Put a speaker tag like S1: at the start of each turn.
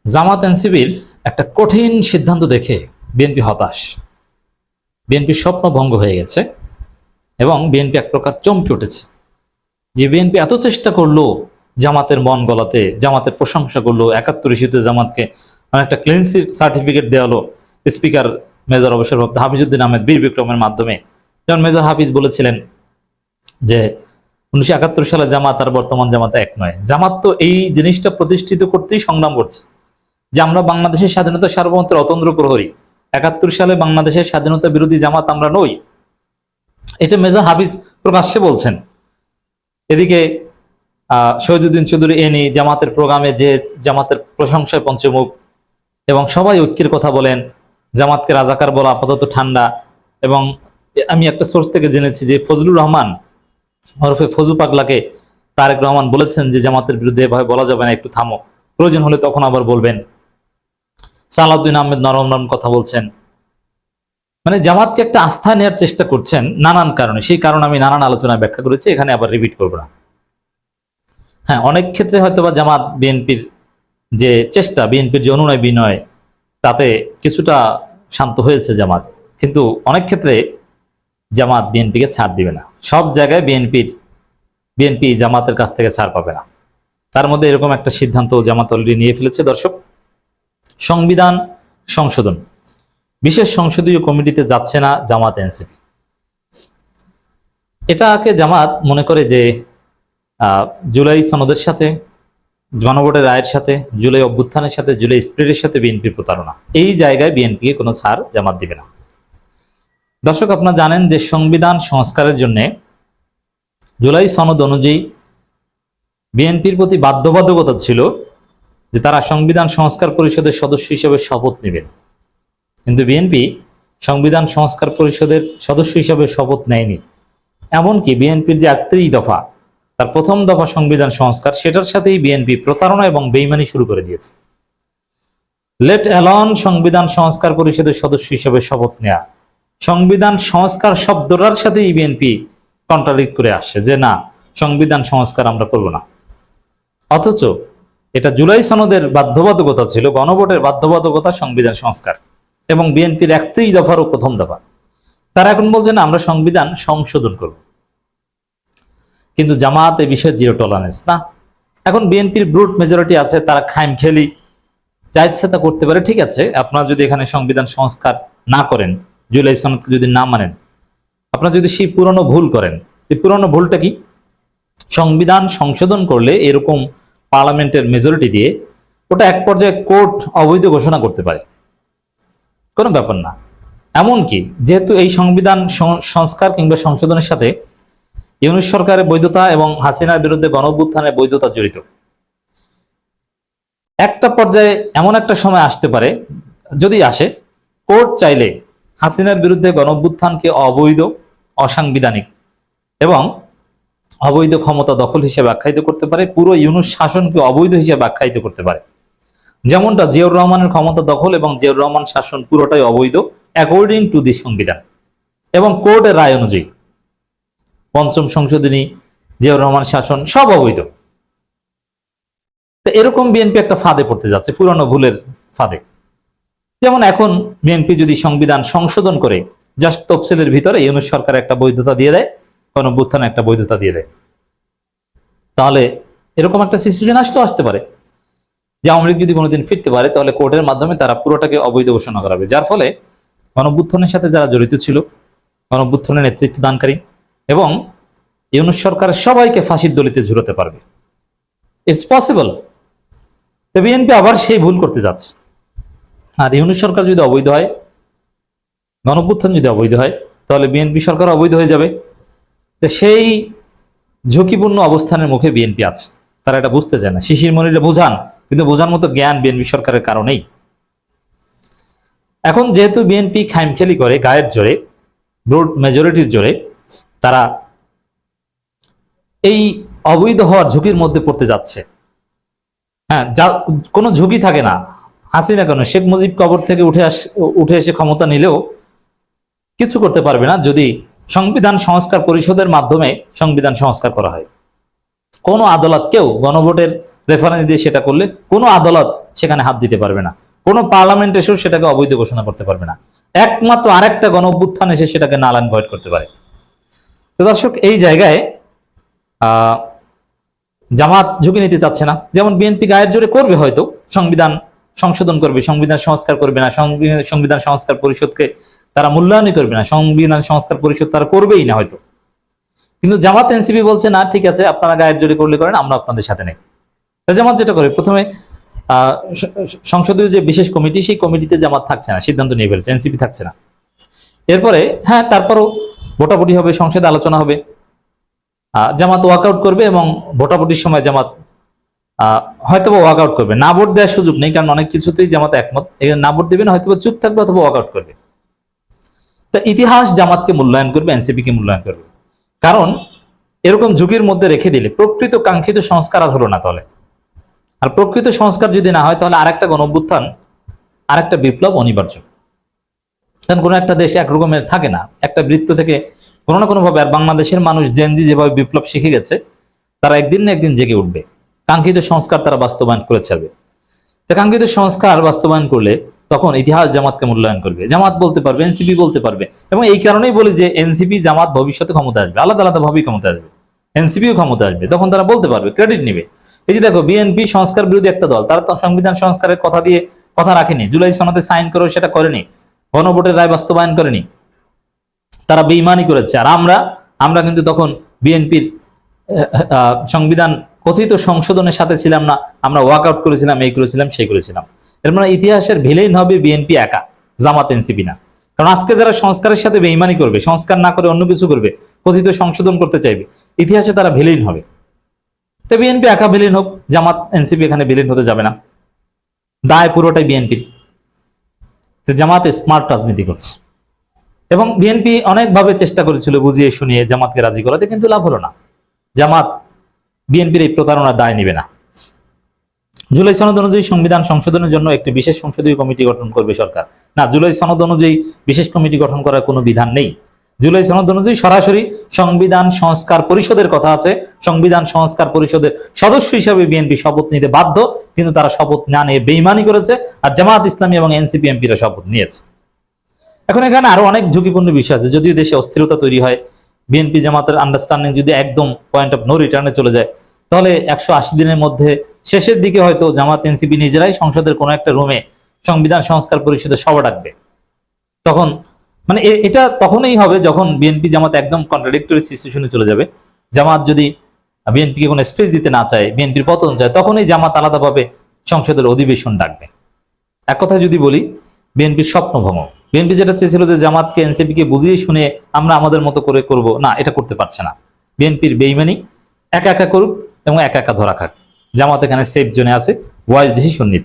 S1: জামাত এনসিপির একটা কঠিন সিদ্ধান্ত দেখে বিএনপি হতাশ। বিএনপির স্বপ্ন ভঙ্গ হয়ে গেছে এবং বিএনপি এক প্রকার চমকে উঠেছে যে বিএনপি এত চেষ্টা করলো জামাতের মন গলাতে, জামাতের প্রশংসা করলো, 71 ইস্যুতে জামাতকে অনেকটা ক্লিন সার্টিফিকেট দেওয়া হলো স্পিকার মেজর অবসরপ্রাপ্ত হাফিজউদ্দিন আহমেদ বীর বিক্রমের মাধ্যমে। যেমন মেজর হাফিজ বলেছিলেন যে 1971 সালে জামাত আর বর্তমান জামাত এক নয়। জামাত তো এই জিনিসটা প্রতিষ্ঠিত করতেই সংগ্রাম করছে যে আমরা বাংলাদেশের স্বাধীনতা সার্বভৌমত্বের অতন্দ্র প্রহরী। 71 সালে বাংলাদেশের স্বাধীনতা বিরোধী জামাত আমরা নই, এটা মেজর হাফিজ প্রকাশ্যে বলছেন। এদিকে শহীদুদ্দিন চৌধুরী এনি জামাতের প্রোগ্রামে যে জামাতের প্রশংসায় পঞ্চমুখ এবং সবাই ঐক্যের কথা বলেন, জামাতকে রাজাকার বলা আপাতত ঠান্ডা। এবং আমি একটা সোর্স থেকে জেনেছি যে ফজলুর রহমান ওরফে ফজু পাগলাকে তারেক রহমান বলেছেন যে জামাতের বিরুদ্ধে এভাবে বলা যাবে না, একটু থামো, প্রয়োজন হলে তখন আবার বলবেন। সালাউদ্দিন আহমেদ নরম নরম কথা বলছেন, মানে জামাতকে একটা আস্থা নেওয়ার চেষ্টা করছেন নানান কারণে। সেই কারণে আমি নানান আলোচনায় ব্যাখ্যা করেছি, এখানে আবার রিপিট করবো না। হ্যাঁ, অনেক ক্ষেত্রে হয়তোবা জামাত বিএনপির যে চেষ্টা, বিএনপির যে অনুনয় বিনয়, তাতে কিছুটা শান্ত হয়েছে জামাত, কিন্তু অনেক ক্ষেত্রে জামাত বিএনপিকে ছাড় দিবে না। সব জায়গায় বিএনপি জামাতের কাছ থেকে ছাড় পাবে না। তার মধ্যে এরকম একটা সিদ্ধান্ত জামাত অলরেডি নিয়ে ফেলেছে। দর্শক, সংবিধান সংশোধন বিশেষ সংসদীয় কমিটিতে যাচ্ছে না জামাত এনসিপি। এটাকে জামাত মনে করে যে জুলাই সনদের সাথে, গণভোটের রায়ের সাথে, জুলাই অভ্যুত্থানের সাথে, জুলাই স্পিরিটের সাথে বিএনপির প্রতারণা। এই জায়গায় বিএনপিকে কোনো ছাড় জামাত দিবে না। দর্শক, আপনারা জানেন যে সংবিধান সংস্কারের জন্য জুলাই সনদ অনুযায়ী বিএনপির প্রতি বাধ্যবাধকতা ছিল যে তারা সংবিধান সংস্কার পরিষদের সদস্য হিসেবে শপথ নেবেন, কিন্তু বিএনপি সংবিধান সংস্কার পরিষদের সদস্য হিসেবে শপথ নেয়নি। এমনকি বিএনপির যে 31 দফা, তার প্রথম দফা সংবিধান সংস্কার, সেটার সাথেই বিএনপি প্রতারণা এবং বেইমানি শুরু করে দিয়েছে। লেট অ্যালন সংবিধান সংস্কার পরিষদের সদস্য হিসেবে শপথ নেয়া, সংবিধান সংস্কার শব্দটার সাথেই বিএনপি কন্ট্রাডিক্ট করে আসছে যে না, সংবিধান সংস্কার আমরা করব না। অথচ এটা জুলাই সনদের বাধ্যবাধকতা ছিল, গণভোটের বাধ্যবাধকতা সংবিধান সংস্কার, এবং বিএনপির 31 দফারও প্রথম দফা। তারা এখন বলছে না, আমরা সংবিধান সংশোধন করব। কিন্তু জামাত এই বিষয়ে জিরো টলারেন্স না। এখন বিএনপির ব্রুট মেজরিটি আছে, তারা খামখেয়ালি যা ইচ্ছা তা করতে পারে। ঠিক আছে, আপনারা যদি এখানে সংবিধান সংস্কার না করেন, জুলাই সনদকে যদি না মানেন, আপনারা যদি সেই পুরনো ভুল করেন, এই পুরনো ভুলটা কি? সংবিধান সংশোধন করলে এরকম পার্লামেন্টের মেজরিটি দিয়ে ওটা এক পর্যায়ে কোর্ট অবৈধ ঘোষণা করতে পারে, কোনো ব্যাপার না। এমনকি যেহেতু এই সংবিধান সংস্কার কিংবা সংশোধনের সাথে ইউনূস সরকারের বৈধতা এবং হাসিনার বিরুদ্ধে গণঅভ্যুত্থানের বৈধতা জড়িত, একটা পর্যায়ে এমন একটা সময় আসতে পারে, যদি আসে, কোর্ট চাইলে হাসিনার বিরুদ্ধে গণঅভ্যুত্থানকে অবৈধ, অসাংবিধানিক এবং অবৈধ ক্ষমতা দখল হিসেবে আখ্যায়িত করতে পারে, পুরো ইউনূস শাসনকে অবৈধ হিসেবে আখ্যায়িত করতে পারে। যেমনটা জিয়াউর রহমানের ক্ষমতা দখল এবং জিয়াউর রহমান শাসন পুরোটাই অবৈধ অ্যাকর্ডিং টু দি সংবিধান এবং কোর্টের রায় অনুযায়ী। পঞ্চম সংশোধনী, জিয়াউর রহমান শাসন সব অবৈধ। তো এরকম বিএনপি একটা ফাঁদে পড়তে যাচ্ছে, পুরনো ভুলের ফাঁদে। যেমন এখন বিএনপি যদি সংবিধান সংশোধন করে জাস্ট তফসিলের ভিতরে ইউনূস সরকার একটা বৈধতা দিয়ে দেয়, গণঅভ্যুত্থানে একটা বৈধতা দিয়ে দেয়, তাহলে এরকম একটা সিচুয়েশন আসলেও আসতে পারে যে আওয়ামী লীগ যদি কোনোদিন ফিরতে পারে, তাহলে কোর্টের মাধ্যমে তারা পুরোটাকে অবৈধ ঘোষণা করাবে, যার ফলে গণঅভ্যুত্থানের সাথে যারা জড়িত ছিল, গণঅভ্যুত্থানের নেতৃত্ব দানকারী এবং ইউনূস সরকারের সবাইকে ফাঁসির দলিতে ঝুলাতে পারবে। It's possible. বিএনপি আবার সেই ভুল করতে যাচ্ছে। আর ইউনূস সরকার যদি অবৈধ হয়, গণঅভ্যুত্থান যদি অবৈধ হয়, তাহলে বিএনপি সরকার অবৈধ হয়ে যাবে। তো সেই ঝুঁকিপূর্ণ অবস্থানের মুখে বিএনপি আছে, তারা এটা বুঝতে চায় না। শিশির মনিরা বুঝান, কিন্তু বোঝার মতো জ্ঞান বিএনপি সরকারের কারণেই। এখন যেহেতু বিএনপি খামখেয়ালি করে, গায়ের জোরে, ব্রুট মেজরিটির জোরে, তারা এই অবৈধ হওয়ার ঝুঁকির মধ্যে পড়তে যাচ্ছে। হ্যাঁ, যা কোনো ঝুঁকি থাকে না। হাসিনা কেন, শেখ মুজিব কবর থেকে উঠে এসে ক্ষমতা নিলেও কিছু করতে পারবে না যদি সংবিধান সংস্কার পরিষদের মাধ্যমে সংবিধান সংস্কার করা হয়। কোনো আদালত কেউ গণভোটের রেফারেন্স দিয়ে সেটা করলে কোনো আদালত সেখানে হাত দিতে পারবে না, কোনো পার্লামেন্ট এসেও সেটাকে অবৈধ ঘোষণা করতে পারবে না, একমাত্র আরেকটা গণ অভ্যুত্থান এসে সেটাকে নাল অ্যান্ড ভয়েড করতে পারে। তো দর্শক, এই জায়গায় জামাত ঝুঁকি নিতে চাচ্ছে না। যেমন বিএনপি গায়ের জোরে করবে, হয়তো সংবিধান সংশোধন করবে, সংবিধান সংস্কার করবে না, সংবিধান সংস্কার পরিষদকে তারা মূল্যায়নই করবে না, সংবিধান সংস্কার পরিষদ তারা করবেই না হয়তো। কিন্তু জামাত এনসিপি বলছে না, ঠিক আছে আপনারা গায়ের জোরে করলে করেন, আমরা আপনাদের সাথে নেই। জামাত যেটা করে, প্রথমে সংসদীয় যে বিশেষ কমিটি, সেই কমিটিতে জামাত থাকছে না, সিদ্ধান্ত নিয়ে ফেলছে, এনসিপি থাকছে না। এরপরে হ্যাঁ, তারপরও ভোটাভুটি হবে, সংসদে আলোচনা হবে, জামাত ওয়াকআউট করবে এবং ভোটাভুটির সময় জামাত হয়তো ওয়াকআউট করবে, না ভোট দেওয়ার সুযোগ নেই, কারণ অনেক কিছুতেই জামাত একমত, না ভোট দেবে না, হয়তো চুপ থাকবে অথবা ওয়াকআউট করবে। তা ইতিহাস জামাতকে মূল্যায়ন করবে, এনসিপি কে মূল্যায়ন করবে, কারণ এরকম যুগের মধ্যে রেখে দিলে প্রকৃত কাঙ্ক্ষিত সংস্কার আর হলো না তলে। আর প্রকৃত সংস্কার যদি না হয়, তাহলে আরেকটা গণঅভ্যুত্থান, আরেকটা বিপ্লব অনিবার্য। কারণ কোনো একটা দেশ একরকমের থাকে না, একটা বৃত্ত থেকে কোনো না কোনো ভাবে। আর বাংলাদেশের মানুষ জেনজি যেভাবে বিপ্লব শিখে গেছে, তারা একদিন না একদিন জেগে উঠবে, কাঙ্ক্ষিত সংস্কার তারা বাস্তবায়ন করে ছাড়বে। কাঙ্ক্ষিত সংস্কার বাস্তবায়ন করলে তখন ইতিহাস জামাতকে মূল্যায়ন করবে, জামাত বলতে পারবে, এনসিপি বলতে পারবে। এবং এই কারণেই বলি যে এনসিপি জামাত ভবিষ্যতে ক্ষমতা আসবে, আলাদা আলাদা ভাবেই ক্ষমতা আসবে, এনসিপিও ক্ষমতা আসবে, তখন তারা বলতে পারবে, ক্রেডিট নেবে। এই যে দেখো, বিএনপি সংস্কার বিরোধী একটা দল, তারা তো সংবিধান সংস্কারের কথা দিয়ে কথা রাখেনি, জুলাই সনদে সাইন করেও সেটা করেনি, গণভোটের রায় বাস্তবায়ন করেনি, তারা বেঈমানি করেছে। আর আমরা কিন্তু তখন বিএনপির সংবিধান কথিত সংশোধনের সাথে ছিলাম না, আমরা ওয়াকআউট করেছিলাম, এই করেছিলাম, সেই করেছিলাম। এর মানে ইতিহাসের ভিলেন হবে বিএনপি একা, জামাত এনসিপি না। কারণ আজকে যারা সংস্কারের সাথে বেঈমানি করবে, সংস্কার না করে অন্য কিছু করবে, কথিত সংশোধন করতে চাইবে, ইতিহাসে তারা ভিলেন হবে। তো বিএনপি একা ভিলেন হোক, জামাত এনসিপি এখানে ভিলেন হতে যাবে না, দায় পুরোটাই বিএনপির। জামাত স্মার্ট রাজনীতি করছে এবং বিএনপি অনেকভাবে চেষ্টা করেছিল বুঝিয়ে শুনিয়ে জামাতকে রাজি করাতে, কিন্তু লাভ হলো না। জামাত বিএনপির এই প্রতারণার দায় নেবে না। জুলাই সনদ অনুযায়ী সংবিধান সংশোধনের জন্য একটি বিশেষ সংসদীয় কমিটি গঠন করবে সরকার। না, জুলাই সনদ অনুযায়ী বিশেষ কমিটি গঠন করার কোনো বিধান নেই। জুলাই সনদ অনুযায়ী সরাসরি সংবিধান সংস্কার পরিষদের কথা আছে, সংবিধান সংস্কার পরিষদের সদস্য হিসাবে বিএনপি শপথ নিতে বাধ্য, কিন্তু তারা শপথ না নিয়ে বেঈমানি করেছে, আর জামাত ইসলামী এবং এনসিপি এমপিরা শপথ নিয়েছে। এখন এখানে আরো অনেক ঝুঁকিপূর্ণ বিষয় আছে। যদিও দেশে অস্থিরতা তৈরি হয়, বিএনপি জামাতের আন্ডারস্ট্যান্ডিং যদি একদম পয়েন্ট অফ নো রিটার্নে চলে যায়, তাহলে 180 দিনের মধ্যে শেষের দিকে হয়তো জামাত এনসিপি নিজেরাই সংসদের কোনো একটা রুমে সংবিধান সংস্কার পরিষদে সভা ডাকবে। তখন মানে এটা তখনই হবে যখন বিএনপি জামাত একদম কন্ট্রাডিক্টরি সিচুয়েশনে চলে যাবে। জামাত যদি বিএনপিকে কোনো স্পেস দিতে না চায়, বিএনপির পতন চায়, তখনই জামাত আলাদাভাবে সংসদের অধিবেশন ডাকবে। এক কথায় যদি বলি, বিএনপির স্বপ্ন ভঙ্গ। বিএনপি যেটা চেয়েছিল যে জামাতকে এনসিপি কে বুঝিয়ে শুনে আমরা আমাদের মতো করে করব, না, এটা করতে পারছে না। বিএনপির বেইমানি একা একা করুক এবং একা একা ধরা খাক। জামাত এখানে সেফ জোনে আছে, ওয়াইজ ডিসিশন নিচ্ছে।